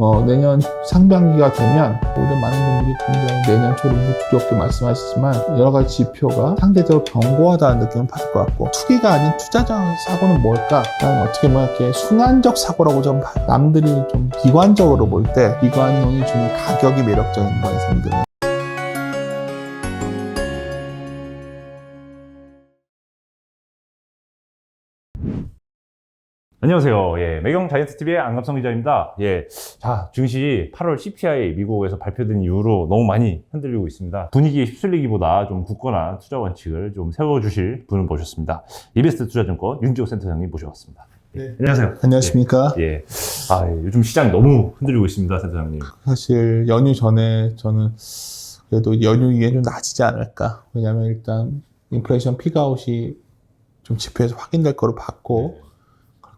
내년 상반기가 되면 오히려 많은 분들이 굉장히 내년 초를 두렵게 말씀하시지만 여러 가지 지표가 상대적으로 견고하다는 느낌을 받을 것 같고, 투기가 아닌 투자적 사고는 뭘까? 그냥 어떻게 보면 이렇게 순환적 사고라고 좀 남들이 좀 비관적으로 볼 때 비관론이 주는 가격이 매력적인 거예요, 생들은. 안녕하세요. 매경 자이언트TV의 안갑성 기자입니다. 자, 증시 8월 CPI 미국에서 발표된 이후로 너무 많이 흔들리고 있습니다. 분위기에 휩쓸리기보다 좀 굳건한 투자 원칙을 좀 세워주실 분을 모셨습니다. 이베스트 투자증권 윤지호 센터장님 모셔왔습니다. 네. 안녕하세요. 안녕하십니까? 요즘 시장이 너무 흔들리고 있습니다, 센터장님. 사실 연휴 전에 저는 그래도 연휴 이후에 좀 나아지지 않을까. 왜냐하면 일단 인플레이션 픽아웃이 좀 지표에서 확인될 거로 봤고,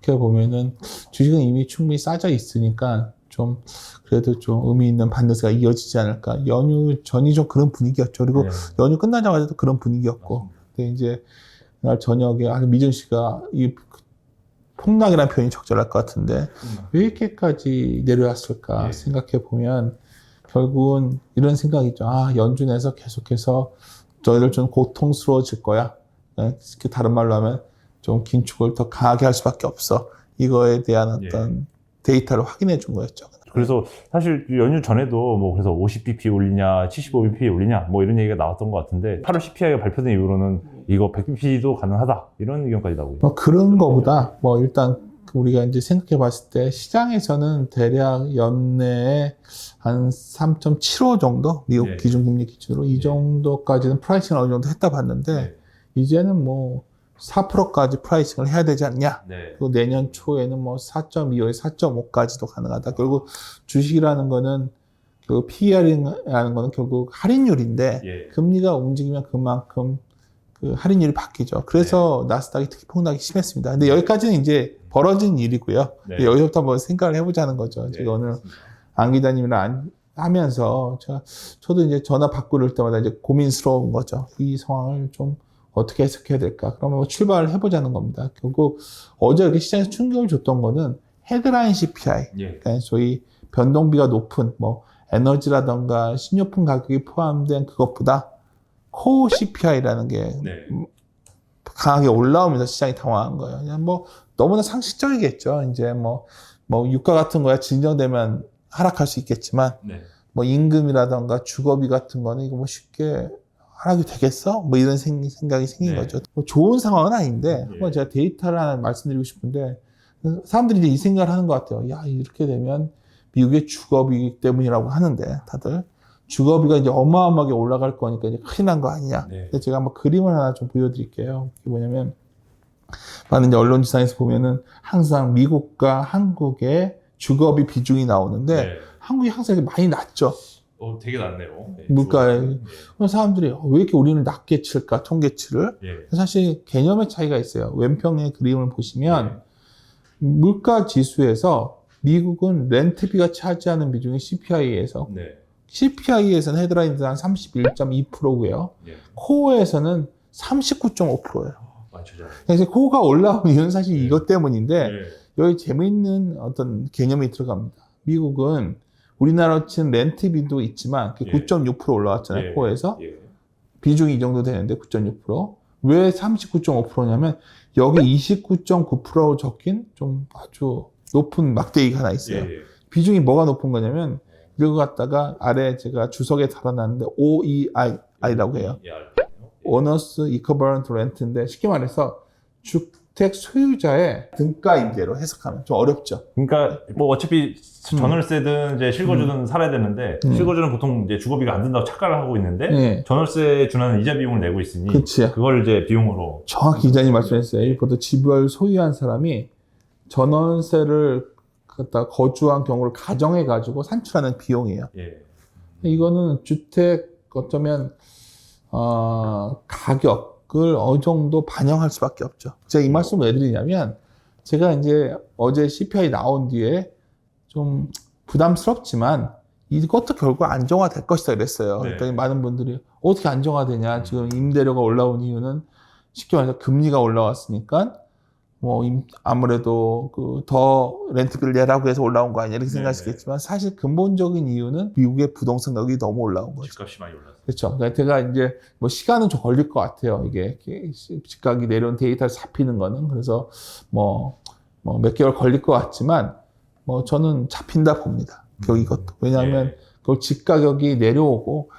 그렇게 보면은 주식은 이미 충분히 싸져 있으니까 좀 그래도 좀 의미 있는 반등세가 이어지지 않을까. 연휴 전이 좀 그런 분위기였죠. 그리고 연휴 끝나자마자도 그런 분위기였고, 근데 이제 날 저녁에 미준 씨가 이 폭락이라는 표현이 적절할 것 같은데 왜 이렇게까지 내려왔을까 생각해 보면 결국은 이런 생각이죠. 연준 내에서 계속해서 저희들 좀 고통스러워질 거야. 다른 말로 하면 좀 긴축을 더 강하게 할 수밖에 없어. 이거에 대한 어떤 데이터를 확인해 준 거였죠. 그래서 사실 연휴 전에도 그래서 50bp 올리냐, 75bp 올리냐, 이런 얘기가 나왔던 것 같은데 8월 CPI가 발표된 이후로는 이거 100bp도 가능하다 이런 의견까지 나오고. 그런 거보다 일단 우리가 이제 생각해 봤을 때 시장에서는 대략 연내에 한 3.75 정도 미국 기준금리 기준으로 이 정도까지는 프라이싱을 어느 정도 했다 봤는데 이제는 4%까지 프라이싱을 해야 되지 않냐. 그리고 내년 초에는 4.25에 4.5까지도 가능하다. 결국 주식이라는 거는 그 PER이라는 거는 결국 할인율인데 금리가 움직이면 그만큼 그 할인율이 바뀌죠. 그래서 나스닥이 특히 폭락이 심했습니다. 근데 여기까지는 이제 벌어진 일이고요. 여기서부터 한번 생각을 해보자는 거죠. 제가 오늘 안 기자님이랑 하면서 저도 이제 전화 받고 이럴 때마다 이제 고민스러운 거죠. 이 상황을 좀 어떻게 해석해야 될까? 그러면 출발을 해보자는 겁니다. 결국 어제 이렇게 시장에서 충격을 줬던 거는 헤드라인 CPI, 그러니까 소위 변동비가 높은 에너지라던가 식료품 가격이 포함된 그것보다 코어 CPI라는 게 강하게 올라오면서 시장이 당황한 거예요. 그냥 너무나 상식적이겠죠. 이제 유가 같은 거야 진정되면 하락할 수 있겠지만 임금이라던가 주거비 같은 거는 이거 쉽게 하락이 되겠어? 이런 생각이 생긴 거죠. 좋은 상황은 아닌데, 한번 제가 데이터를 하나 말씀드리고 싶은데, 사람들이 이제 이 생각을 하는 것 같아요. 이렇게 되면 미국의 주거비 때문이라고 하는데, 다들. 주거비가 이제 어마어마하게 올라갈 거니까 이제 큰일 난 거 아니냐. 근데 제가 한번 그림을 하나 좀 보여드릴게요. 그게 뭐냐면, 많은 이제 언론지상에서 보면은 항상 미국과 한국의 주거비 비중이 나오는데, 한국이 항상 이렇게 많이 낮죠. 되게 낮네요. 물가에. 사람들이 왜 이렇게 우리는 낮게 칠까, 통계치를? 사실 개념의 차이가 있어요. 왼편의 그림을 보시면 물가 지수에서 미국은 렌트비가 차지하는 비중이 CPI에서 CPI에서는 헤드라인에서 한 31.2%고요. 코어에서는 39.5%예요. 그래서 코어가 올라온 이유는 사실 이것 때문인데 여기 재미있는 어떤 개념이 들어갑니다. 미국은 우리나라로 치는 렌트비도 있지만 9.6% 올라왔잖아요. 코어에서. 비중이 이 정도 되는데 9.6%. 왜 39.5%냐면 여기 29.9% 적힌 좀 아주 높은 막대기가 하나 있어요. 비중이 뭐가 높은 거냐면 이걸 갖다가 아래 제가 주석에 달아놨는데 OEI라고 해요. Owners Equivalent Rent인데 쉽게 말해서 주택 소유자의 등가임대로 해석하면 좀 어렵죠. 그러니까 어차피 전월세든 이제 실거주든 살아야 되는데 실거주는 보통 이제 주거비가 안 든다고 착각을 하고 있는데 전월세에 준하는 이자 비용을 내고 있으니 그걸 이제 비용으로 정확히 기자님 말씀하셨어요. 보통 집을 소유한 사람이 전월세를 갖다 거주한 경우를 가정해 가지고 산출하는 비용이에요. 이거는 주택 어쩌면 가격을 어느 정도 반영할 수밖에 없죠. 제가 이 말씀을 왜 드리냐면 제가 이제 어제 CPI 나온 뒤에 좀 부담스럽지만 이것도 결국 안정화될 것이다 그랬어요. 그랬더니 많은 분들이 어떻게 안정화되냐. 지금 임대료가 올라온 이유는 쉽게 말해서 금리가 올라왔으니까 뭐 아무래도 그 더 렌트비를 내라고 해서 올라온 거 아니냐 이렇게 생각하시겠지만 사실 근본적인 이유는 미국의 부동산 가격이 너무 올라온 거죠. 집값이 많이 올랐어요. 그렇죠. 그러니까 제가 이제 뭐 시간은 좀 걸릴 것 같아요. 이게 집값이 내려온 데이터를 잡히는 거는. 그래서 뭐 몇 개월 걸릴 것 같지만 뭐 저는 잡힌다 봅니다. 결국 이것도. 왜냐하면 그 집 가격이 내려오고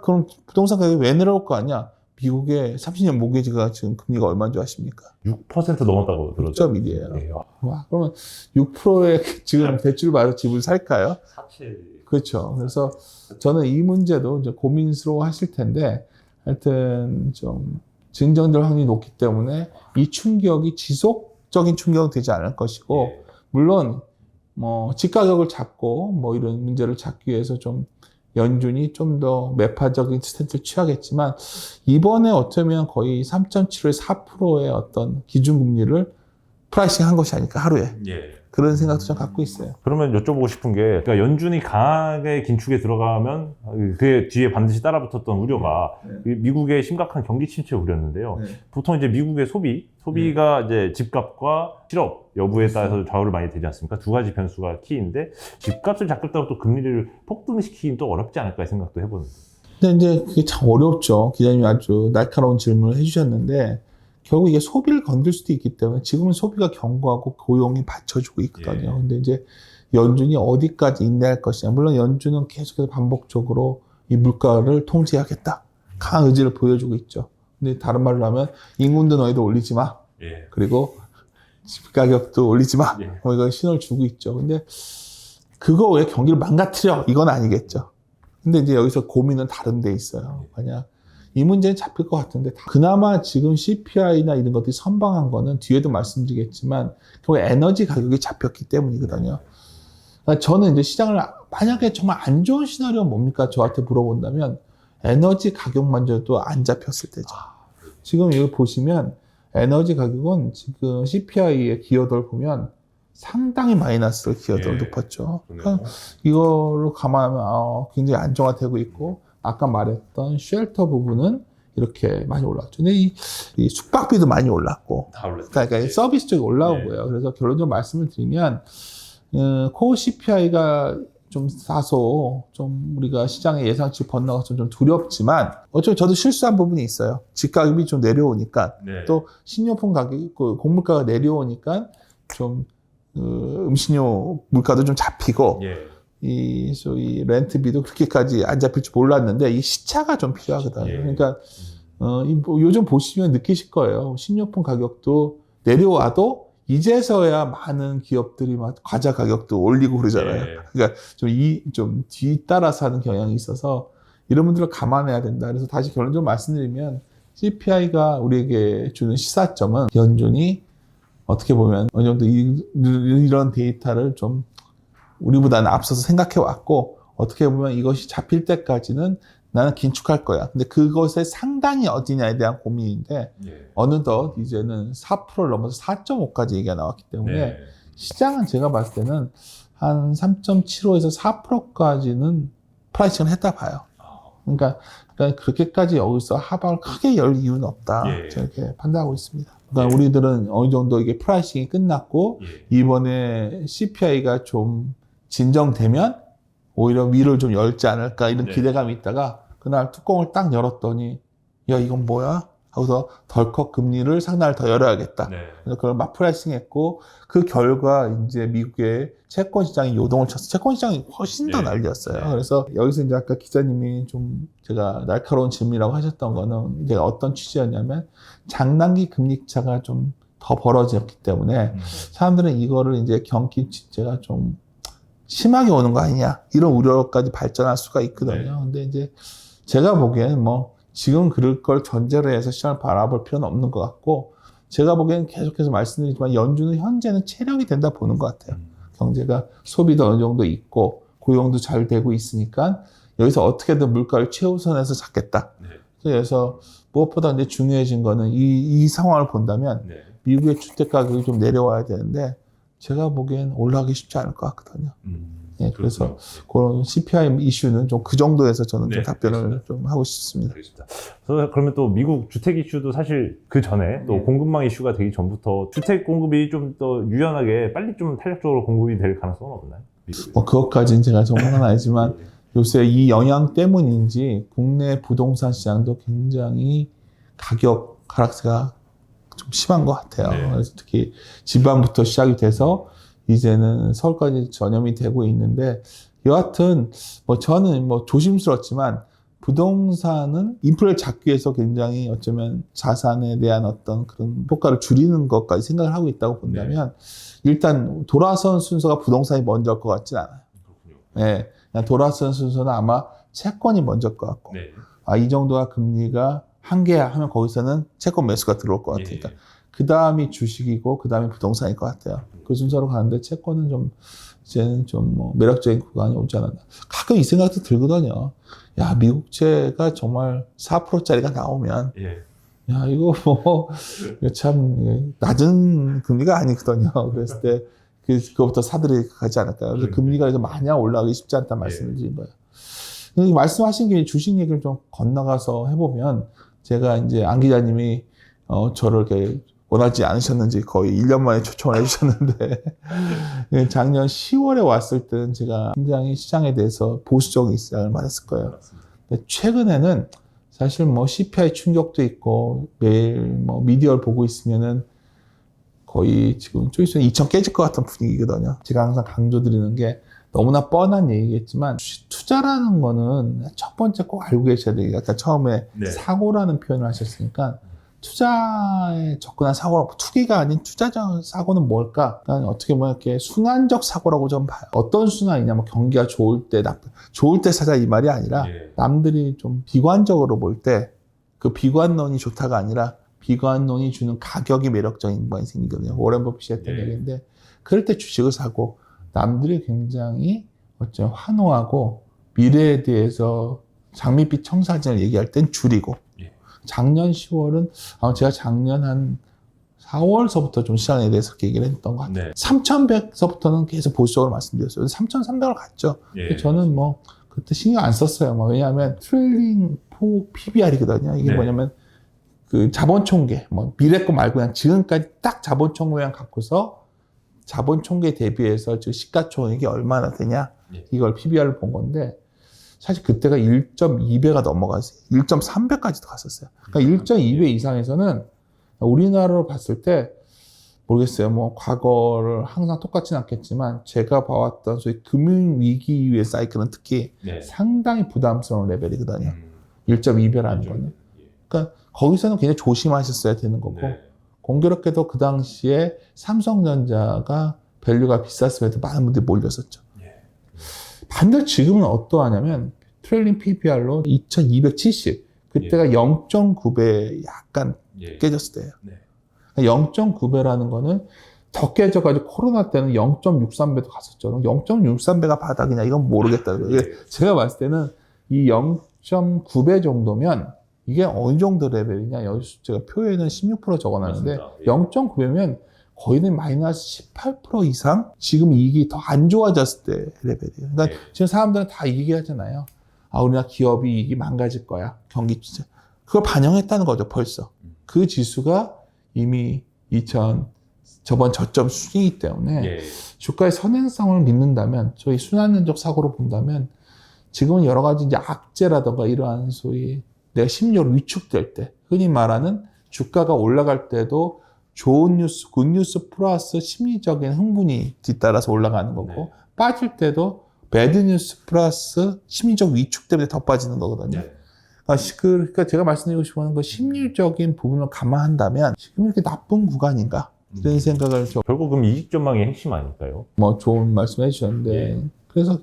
그럼 부동산 가격이 왜 내려올 거 아니야? 미국의 30년 모기지가 지금 금리가 얼마인 줄 아십니까? 6% 넘었다고 들었죠. 6.1이에요. 네. 와, 그러면 6%의 지금 대출 받아 집을 살까요? 사실. 그렇죠. 그래서 저는 이 문제도 이제 고민스러워 하실 텐데, 하여튼 좀 진정될 확률이 높기 때문에 이 충격이 지속적인 충격은 되지 않을 것이고, 물론 뭐 집가격을 잡고 뭐 이런 문제를 잡기 위해서 좀 연준이 좀 더 매파적인 스탠스를 취하겠지만, 이번에 어쩌면 거의 3.75에 4%의 어떤 기준금리를 프라이싱 한 것이 아닐까, 하루에. 그런 생각도 좀 갖고 있어요. 그러면 여쭤보고 싶은 게, 그러니까 연준이 강하게 긴축에 들어가면 그 뒤에 반드시 따라붙었던 우려가 미국의 심각한 경기 침체 우려였는데요. 보통 이제 미국의 소비가 이제 집값과 실업 여부에 따라서 좌우를 많이 되지 않습니까? 두 가지 변수가 키인데 집값을 잡겠다고 또 금리를 폭등시키긴 또 어렵지 않을까 생각도 해보는데. 근데 이제 그게 참 어렵죠. 기자님이 아주 날카로운 질문을 해주셨는데, 결국 이게 소비를 건들 수도 있기 때문에 지금은 소비가 견고하고 고용이 받쳐주고 있거든요. 근데 이제 연준이 어디까지 인내할 것이냐. 물론 연준은 계속해서 반복적으로 이 물가를 통제하겠다. 강한 의지를 보여주고 있죠. 근데 다른 말로 하면 인군도 너희도 올리지 마. 그리고 집 가격도 올리지 마. 뭐 이건 신호를 주고 있죠. 근데 그거 왜 경기를 망가뜨려? 이건 아니겠죠. 근데 이제 여기서 고민은 다른 데 있어요. 만약 이 문제는 잡힐 것 같은데, 그나마 지금 CPI나 이런 것들이 선방한 거는 뒤에도 말씀드리겠지만 결국 에너지 가격이 잡혔기 때문이거든요. 그러니까 저는 이제 시장을 만약에 정말 안 좋은 시나리오가 뭡니까? 저한테 물어본다면 에너지 가격만저도 안 잡혔을 때죠. 지금 여기 보시면 에너지 가격은 지금 CPI의 기여도를 보면 상당히 마이너스로 기여도를 높았죠. 그러니까 이거를 감안하면 굉장히 안정화되고 있고, 아까 말했던 쉘터 부분은 이렇게 많이 올랐죠. 근데 이 숙박비도 많이 올랐고, 그러니까 서비스 쪽이 올라온 거예요. 그래서 결론적으로 말씀을 드리면, 코어 CPI가 좀 다소 좀 우리가 시장의 예상치 벗나가서 좀 두렵지만, 어차피 저도 실수한 부분이 있어요. 집가격이 좀 내려오니까, 또 식료품 가격이, 공물가가 내려오니까 좀 음식료 물가도 좀 잡히고, 이 소위 렌트비도 그렇게까지 안 잡힐 줄 몰랐는데 이 시차가 좀 필요하거든요. 그러니까 요즘 보시면 느끼실 거예요. 식료품 가격도 내려와도 이제서야 많은 기업들이 막 과자 가격도 올리고 그러잖아요. 그러니까 좀 뒤따라서 하는 경향이 있어서 이런 분들을 감안해야 된다. 그래서 다시 결론적으로 말씀드리면 CPI가 우리에게 주는 시사점은 연준이 어떻게 보면 어느 정도 이런 데이터를 좀 우리보다는 앞서서 생각해 왔고, 어떻게 보면 이것이 잡힐 때까지는 나는 긴축할 거야. 근데 그것의 상단이 어디냐에 대한 고민인데, 어느덧 이제는 4%를 넘어서 4.5까지 얘기가 나왔기 때문에, 시장은 제가 봤을 때는 한 3.75에서 4%까지는 프라이싱을 했다 봐요. 그러니까 그렇게까지 여기서 하방을 크게 열 이유는 없다. 저렇게 판단하고 있습니다. 그러니까 우리들은 어느 정도 이게 프라이싱이 끝났고, 이번에 CPI가 좀 진정되면 오히려 위를 좀 열지 않을까 이런 기대감이 있다가 그날 뚜껑을 딱 열었더니 야 이건 뭐야? 하고서 덜컥 금리를 상단을 더 열어야겠다. 그래서 그걸 막 프라이싱했고, 그 결과 이제 미국의 채권 시장이 요동을 쳤어요. 채권 시장이 훨씬 더 난리였어요. 그래서 여기서 이제 아까 기자님이 좀 제가 날카로운 질문이라고 하셨던 거는 제가 어떤 취지였냐면, 장단기 금리 차가 좀 더 벌어졌기 때문에 사람들은 이거를 이제 경기 침체가 좀 심하게 오는 거 아니냐 이런 우려까지 발전할 수가 있거든요. 근데 이제 제가 보기에는 뭐 지금 그럴 걸 전제로 해서 시장을 바라볼 필요는 없는 것 같고, 제가 보기에는 계속해서 말씀드리지만 연준은 현재는 체력이 된다 보는 것 같아요. 경제가 소비도 어느 정도 있고 고용도 잘 되고 있으니까 여기서 어떻게든 물가를 최우선해서 잡겠다. 그래서 무엇보다 이제 중요해진 거는 이 상황을 본다면 미국의 주택 가격이 좀 내려와야 되는데 제가 보기엔 올라가기 쉽지 않을 것 같거든요. 예, 그래서 그런 CPI 이슈는 좀 그 정도에서 저는 네, 좀 답변을 알겠습니다. 좀 하고 싶습니다. 알겠습니다. 그러면 또 미국 주택 이슈도 사실 그 전에 또 공급망 이슈가 되기 전부터 주택 공급이 좀 더 유연하게 빨리 좀 탄력적으로 공급이 될 가능성은 없나요? 미국에서? 뭐 그것까지는 제가 정말은 알지만 요새 이 영향 때문인지 국내 부동산 시장도 굉장히 가격 하락세가 좀 심한 것 같아요. 네. 그래서 특히 지방부터 시작이 돼서 이제는 서울까지 전염이 되고 있는데 여하튼 뭐 저는 뭐 조심스럽지만 부동산은 인플레를 잡기 위해서 굉장히 어쩌면 자산에 대한 어떤 그런 효과를 줄이는 것까지 생각을 하고 있다고 본다면 일단 돌아선 순서가 부동산이 먼저일 것 같진 않아요. 그렇군요. 네, 그냥 돌아선 순서는 아마 채권이 먼저일 것 같고 네. 아, 이 정도가 금리가 한계야 하면 거기서는 채권 매수가 들어올 것 같으니까 그 다음이 주식이고 그 다음이 부동산일 것 같아요. 그 순서로 가는데 채권은 좀 이제는 좀 뭐 매력적인 구간이 오지 않았나. 가끔 이 생각도 들거든요. 야, 미국채가 정말 4%짜리가 나오면 야, 이거 뭐 참 낮은 금리가 아니거든요. 그랬을 때 그거부터 사들이 가지 않을까요? 그래서 금리가 이제 마냥 올라가기 쉽지 않다는 말씀을 드린 거예요. 말씀하신 김에 주식 얘기를 좀 건너가서 해보면 제가 이제 안 기자님이 저를 이렇게 원하지 않으셨는지 거의 1년 만에 초청을 해주셨는데 작년 10월에 왔을 때는 제가 굉장히 시장에 대해서 보수적인 시장을 말했을 거예요. 근데 최근에는 사실 뭐 CPI 충격도 있고 매일 뭐 미디어를 보고 있으면은 거의 지금 좀 있으면 2천 깨질 것 같은 분위기거든요. 제가 항상 강조드리는 게 너무나 뻔한 얘기겠지만 투자라는 거는 첫 번째 꼭 알고 계셔야 돼요. 아까 처음에 사고라는 표현을 하셨으니까 투자에 접근한 사고라고 투기가 아닌 투자적 사고는 뭘까? 그러니까 어떻게 보면 이렇게 순환적 사고라고 좀 봐요. 어떤 순환이냐, 뭐 경기가 좋을 때 좋을 때 사자 이 말이 아니라 남들이 좀 비관적으로 볼 때 그 비관론이 좋다가 아니라 비관론이 주는 가격이 매력적인 부분이 생기거든요. 워렌 버핏이 했던 얘기인데 그럴 때 주식을 사고 남들이 굉장히 어쩌면 환호하고 미래에 대해서 장밋빛 청사진을 얘기할 땐 줄이고 작년 10월은 제가 작년 한 4월서부터 좀 시장에 대해서 그렇게 얘기를 했던 것 같아요. 3,100서부터는 계속 보수적으로 말씀드렸어요. 3,300을 갔죠. 저는 뭐 그때 신경 안 썼어요. 왜냐하면 트레일링 포 PBR이거든요. 이게 뭐냐면 그 자본 총계, 뭐 미래 거 말고 그냥 지금까지 딱 자본 총계만 갖고서 자본 총계 대비해서 지금 시가총액이 얼마나 되냐 이걸 PBR을 본 건데 사실 그때가 1.2배가 넘어갔어요. 1.3배까지도 갔었어요. 그러니까 1.2배 이상에서는 우리나라로 봤을 때 모르겠어요. 뭐 과거를 항상 똑같지는 않겠지만 제가 봐왔던 소위 금융위기 이후의 사이클은 특히 상당히 부담스러운 레벨이거든요. 1.2배라는 거는. 그러니까 거기서는 굉장히 조심하셨어야 되는 거고 공교롭게도 그 당시에 삼성전자가 밸류가 비쌌음에도 많은 분들이 몰렸었죠. 반대로 지금은 어떠하냐면 트레일링 PBR로 2270 그때가 0.9배 약간 깨졌을 때예요. 0.9배라는 거는 더 깨져가지고 코로나 때는 0.63배도 갔었죠. 0.63배가 바닥이냐 이건 모르겠다. 제가 봤을 때는 이 0.9배 정도면 이게 어느 정도 레벨이냐 여기 제가 표에는 16% 적어놨는데 0.9배면 거의는 마이너스 18% 이상 지금 이익이 더 안 좋아졌을 때 레벨이에요. 그러니까 지금 사람들은 다 이 얘기 하잖아요. 우리나라 기업이 이익이 망가질 거야. 경기 진짜. 그걸 반영했다는 거죠, 벌써. 그 지수가 이미 저번 저점 수준이기 때문에 주가의 선행성을 믿는다면 저희 순환론적 사고로 본다면 지금은 여러 가지 이제 악재라든가 이러한 소위 내가 심리적으로 위축될 때 흔히 말하는 주가가 올라갈 때도 좋은 뉴스, 굿뉴스 플러스 심리적인 흥분이 뒤따라서 올라가는 거고 빠질 때도 배드뉴스 플러스 심리적 위축 때문에 더 빠지는 거거든요. 그러니까 제가 말씀드리고 싶은 건 심리적인 부분을 감안한다면 지금 이렇게 나쁜 구간인가 이런 생각을 결국 그럼 이익 전망의 핵심 아닐까요? 뭐 좋은 말씀 해주셨는데 그래서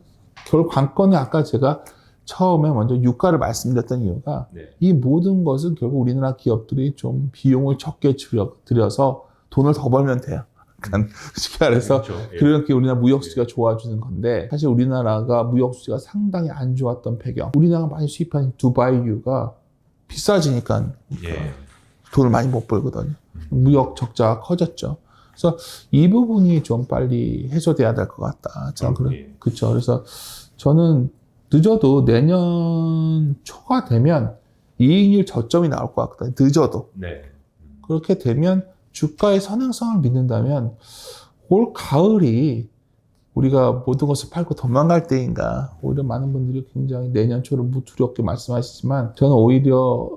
결국 관건은 아까 제가 처음에 먼저 유가를 말씀드렸던 이유가 이 모든 것은 결국 우리나라 기업들이 좀 비용을 적게 들여서 돈을 더 벌면 돼요. 그러니까 쉽게 말해서 그렇게 우리나라 무역 수지가 좋아지는 건데 사실 우리나라가 무역 수지가 상당히 안 좋았던 배경 우리나라가 많이 수입한 두바이유가 비싸지니까 돈을 많이 못 벌거든요. 무역 적자가 커졌죠. 그래서 이 부분이 좀 빨리 해소돼야 될 것 같다. 저는 그렇죠. 그래서 저는 늦어도 내년 초가 되면 이익률 저점이 나올 것 같거든요. 늦어도. 네. 그렇게 되면 주가의 선행성을 믿는다면 올 가을이 우리가 모든 것을 팔고 도망갈 때인가. 오히려 많은 분들이 굉장히 내년 초를 무두렵게 말씀하시지만 저는 오히려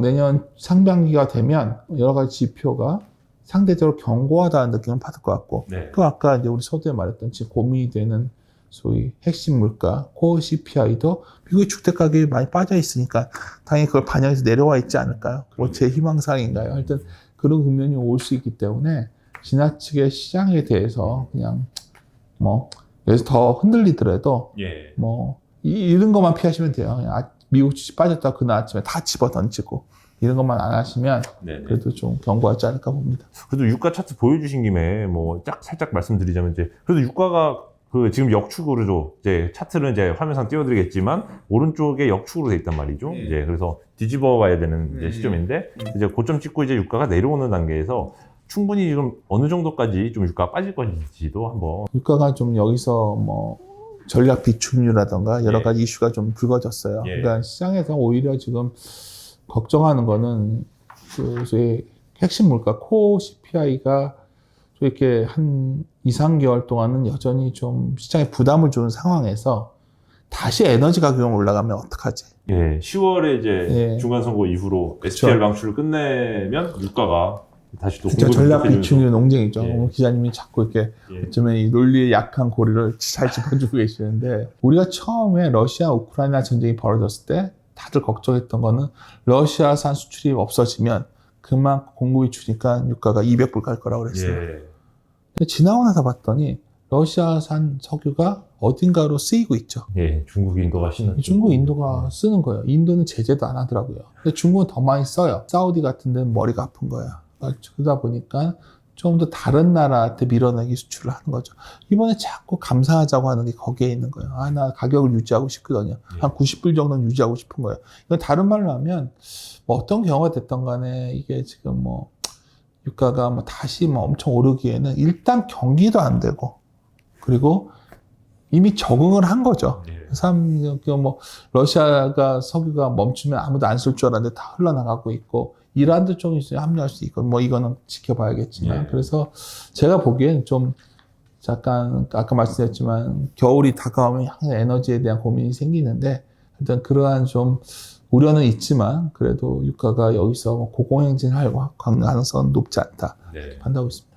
내년 상반기가 되면 여러 가지 지표가 상대적으로 견고하다는 느낌을 받을 것 같고 네. 또 아까 이제 우리 서두에 말했던 지금 고민이 되는 소위 핵심 물가, 코어 CPI도 미국의 주택 가격이 많이 빠져 있으니까 당연히 그걸 반영해서 내려와 있지 않을까요? 뭐 제 희망사항인가요? 하여튼 그런 국면이 올 수 있기 때문에 지나치게 시장에 대해서 그냥 뭐 여기서 더 흔들리더라도 예. 뭐 이런 것만 피하시면 돼요. 그냥 미국 주식 빠졌다 그날 아침에 다 집어 던지고 이런 것만 안 하시면 네네. 그래도 좀 견고하지 않을까 봅니다. 그래도 유가 차트 보여주신 김에 뭐 살짝 말씀드리자면 이제 그래도 유가가 그 지금 역축으로 이제 차트는 이제 화면상 띄워드리겠지만 오른쪽에 역축으로 돼 있단 말이죠. 이제 그래서 뒤집어 봐야 되는 이제 시점인데 이제 고점 찍고 이제 유가가 내려오는 단계에서 충분히 지금 어느 정도까지 좀 유가가 빠질 건지도 한번. 유가가 좀 여기서 뭐 전략 비축률이라던가 여러 예. 가지 이슈가 좀 불거졌어요. 예. 그러니까 시장에서 오히려 지금 걱정하는 거는 그 소위 핵심 물가 코어 CPI가 이렇게 한 2, 3개월 동안은 여전히 좀 시장에 부담을 주는 상황에서 다시 에너지 가격이 올라가면 어떡하지? 예, 10월에 이제 예. 중간선거 이후로 그쵸. STR 방출을 끝내면 유가가 다시 또 진짜 전략 부족해지면서- 비축률 논쟁이죠. 예. 오늘 기자님이 자꾸 이렇게 예. 어쩌면 이 논리의 약한 고리를 잘 짚어주고 계시는데 우리가 처음에 러시아 우크라이나 전쟁이 벌어졌을 때 다들 걱정했던 거는 러시아산 수출이 없어지면 그만큼 공급이 주니까 유가가 200불 갈 거라고 그랬어요. 예. 근데 지나고 나서 봤더니 러시아산 석유가 어딘가로 쓰이고 있죠. 예, 중국, 인도가 신는. 중국, 인도가 쓰는 거예요. 인도는 제재도 안 하더라고요. 근데 중국은 더 많이 써요. 사우디 같은 데는 머리가 아픈 거야. 그러다 보니까 좀 더 다른 나라한테 밀어내기 수출을 하는 거죠. 이번에 자꾸 감사하자고 하는 게 거기에 있는 거예요. 아, 나 가격을 유지하고 싶거든요. 한 90불 정도는 유지하고 싶은 거예요. 이건 다른 말로 하면 뭐 어떤 경우가 됐던 간에 이게 지금 뭐 유가가 뭐 다시 뭐 엄청 오르기에는 일단 경기도 안 되고 그리고 이미 적응을 한 거죠. 예. 뭐 러시아가 석유가 멈추면 아무도 안 쓸 줄 알았는데 다 흘러나가고 있고 이란도 좀 있어야 합류할 수 있고 뭐 이거는 지켜봐야겠지만 예. 그래서 제가 보기엔 좀 잠깐 아까 말씀드렸지만 겨울이 다가오면 항상 에너지에 대한 고민이 생기는데 일단 그러한 좀 우려는 있지만 그래도 유가가 여기서 고공행진할 가능성은 높지 않다 네. 판단하고 있습니다.